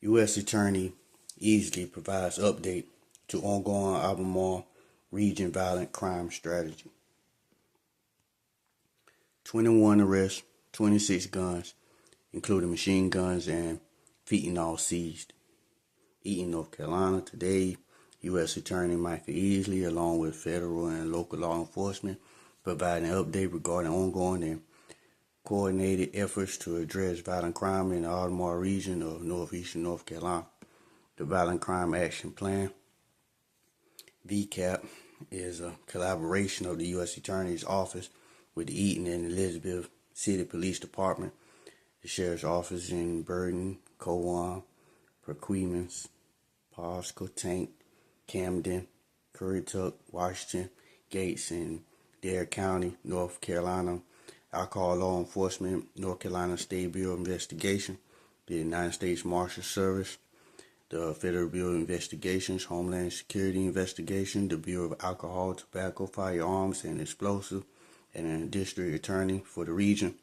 U.S. Attorney Easley provides update to ongoing Albemarle region violent crime strategy. 21 arrests, 26 guns, including machine guns and fentanyl seized. Eaton, North Carolina. Today, U.S. Attorney Michael Easley, along with federal and local law enforcement, provided an update regarding ongoing and coordinated efforts to address violent crime in the Albemarle region of northeastern North Carolina. The Violent Crime Action Plan, VCAP, is a collaboration of the U.S. Attorney's Office with the Eaton and Elizabeth City Police Department, the Sheriff's Office in Burton, Cowan, Perquimans, Pasco, Tank, Camden, Currituck, Washington, Gates, and Dare County, North Carolina, Alcohol Law Enforcement, North Carolina State Bureau of Investigation, the United States Marshal Service, the Federal Bureau of Investigations, Homeland Security Investigation, the Bureau of Alcohol, Tobacco, Firearms, and Explosives, and a district attorney for the region.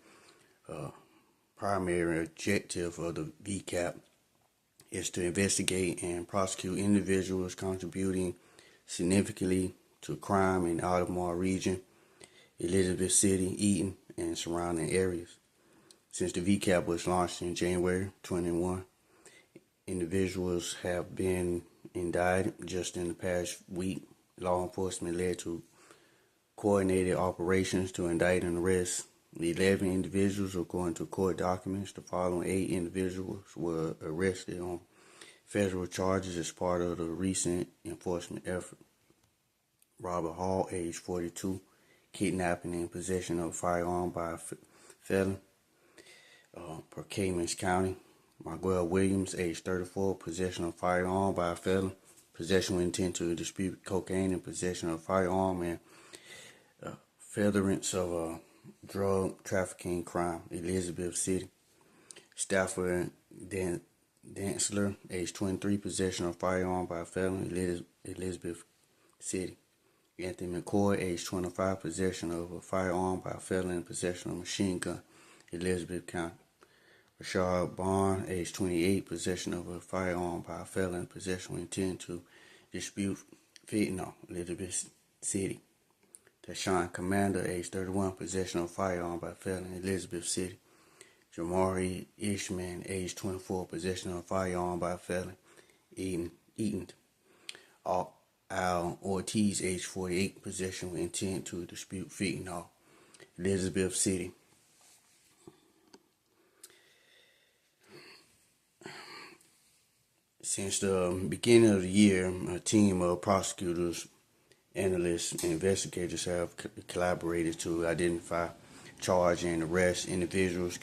Primary objective of the VCAP is to investigate and prosecute individuals contributing significantly to crime in the Albemarle region, Elizabeth City, Eaton, and surrounding areas. Since the VCAP was launched in January 21, individuals have been indicted. Just in the past week, law enforcement led to coordinated operations to indict and arrest 11 individuals. According to court documents, the following 8 individuals were arrested on federal charges as part of the recent enforcement effort. Robert Hall, age 42, kidnapping and possession of a firearm by a felon, Perquimans County. Miguel Williams, age 34, possession of a firearm by a felon, possession with intent to distribute cocaine, and possession of a firearm, and furtherance of a drug trafficking crime, Elizabeth City. Stafford Dantzler, age 23, possession of a firearm by a felon, Elizabeth City. Anthony McCoy, age 25, possession of a firearm by a felon, and possession of a machine gun, Elizabeth County. Rashad Bond, age 28, possession of a firearm by a felon, possession with intent to distribute fentanyl, Elizabeth City. Tashawn Commander, age 31, possession of a firearm by a felon, Elizabeth City. Jamari Ishman, age 24, possession of a firearm by a felon, Eaton. Al Ortiz, age 48, possession with intent to distribute fentanyl, Elizabeth City. Since the beginning of the year, a team of prosecutors, analysts, and investigators have collaborated to identify, charge, and arrest individuals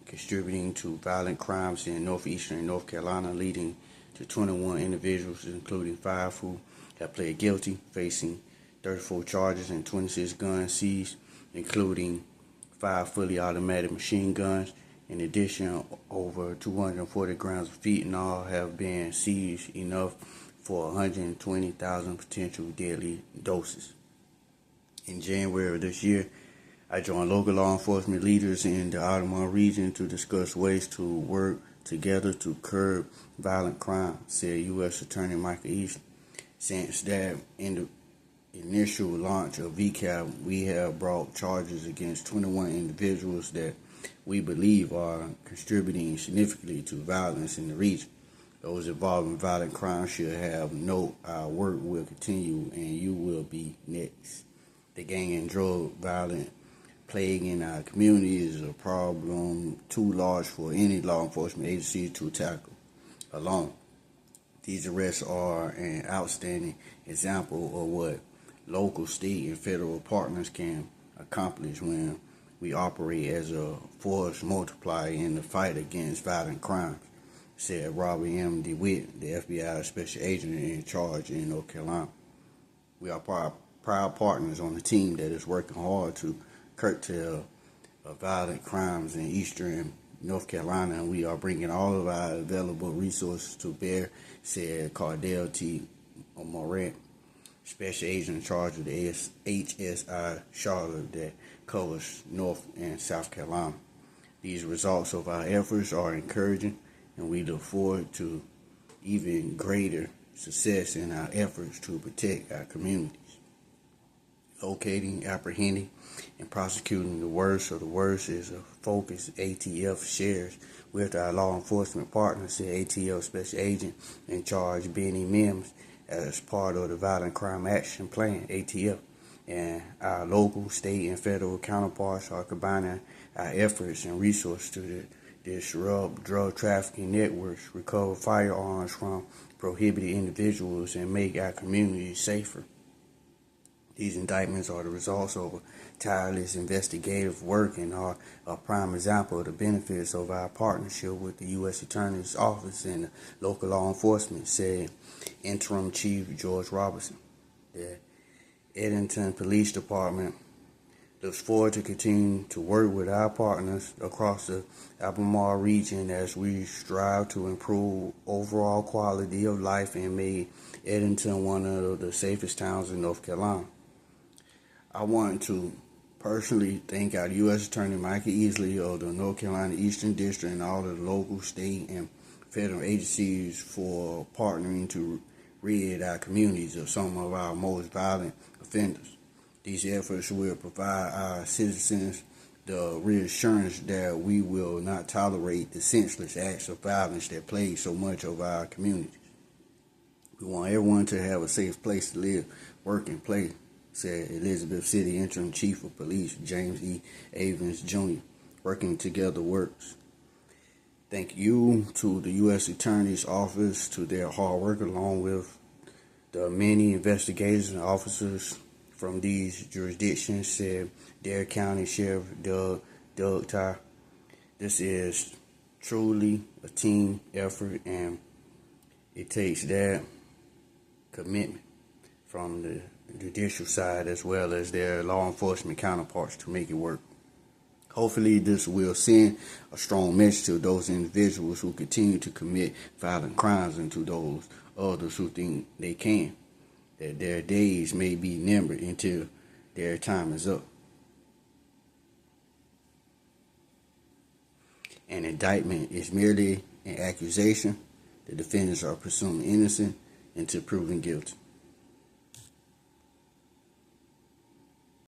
contributing to violent crimes in northeastern North Carolina, leading to 21 individuals, including 5 who have pled guilty, facing 34 charges and 26 guns seized, including 5 fully automatic machine guns. In addition, over 240 grams of fentanyl have been seized, enough for 120,000 potential deadly doses. In January of this year, I joined local law enforcement leaders in the Albemarle region to discuss ways to work together to curb violent crime, said U.S. Attorney Michael Easley. Since that initial launch of VCAP, we have brought charges against 21 individuals that we believe are contributing significantly to violence in the region. Those involved in violent crime should have note our work will continue and you will be next. The gang and drug violence plague in our community is a problem too large for any law enforcement agency to tackle alone. These arrests are an outstanding example of what local, state, and federal partners can accomplish when we operate as a force multiplier in the fight against violent crimes, said Robert M. DeWitt, the FBI special agent in charge in North Carolina. We are proud partners on the team that is working hard to curtail violent crimes in eastern North Carolina, and we are bringing all of our available resources to bear, said Cardell T. Morant, special agent in charge of the HSI Charlotte that covers North and South Carolina. These results of our efforts are encouraging, and we look forward to even greater success in our efforts to protect our communities. Locating, apprehending, and prosecuting the worst of the worst is a focus ATF shares with our law enforcement partners, said ATF Special Agent in Charge Benny Mims, as part of the Violent Crime Action Plan, ATF. And our local, state, and federal counterparts are combining our efforts and resources to disrupt drug trafficking networks, recover firearms from prohibited individuals, and make our communities safer. These indictments are the results of tireless investigative work and are a prime example of the benefits of our partnership with the U.S. Attorney's Office and the local law enforcement, said Interim Chief George Robertson. The Edenton Police Department looks forward to continuing to work with our partners across the Albemarle region as we strive to improve overall quality of life and make Edenton one of the safest towns in North Carolina. I want to personally thank our U.S. Attorney Michael Easley of the North Carolina Eastern District and all of the local, state, and federal agencies for partnering to rid our communities of some of our most violent offenders. These efforts will provide our citizens the reassurance that we will not tolerate the senseless acts of violence that plague so much of our communities. We want everyone to have a safe place to live, work, and play, said Elizabeth City Interim Chief of Police James E. Avens Jr. Working together works. Thank you to the U.S. Attorney's Office to their hard work, along with the many investigators and officers from these jurisdictions, said Dare County Sheriff Doug Ty. This is truly a team effort, and it takes that commitment from the judicial side as well as their law enforcement counterparts to make it work. Hopefully this will send a strong message to those individuals who continue to commit violent crimes and to those others who think they can, that their days may be numbered until their time is up. An indictment is merely an accusation. The defendants are presumed innocent until proven guilty.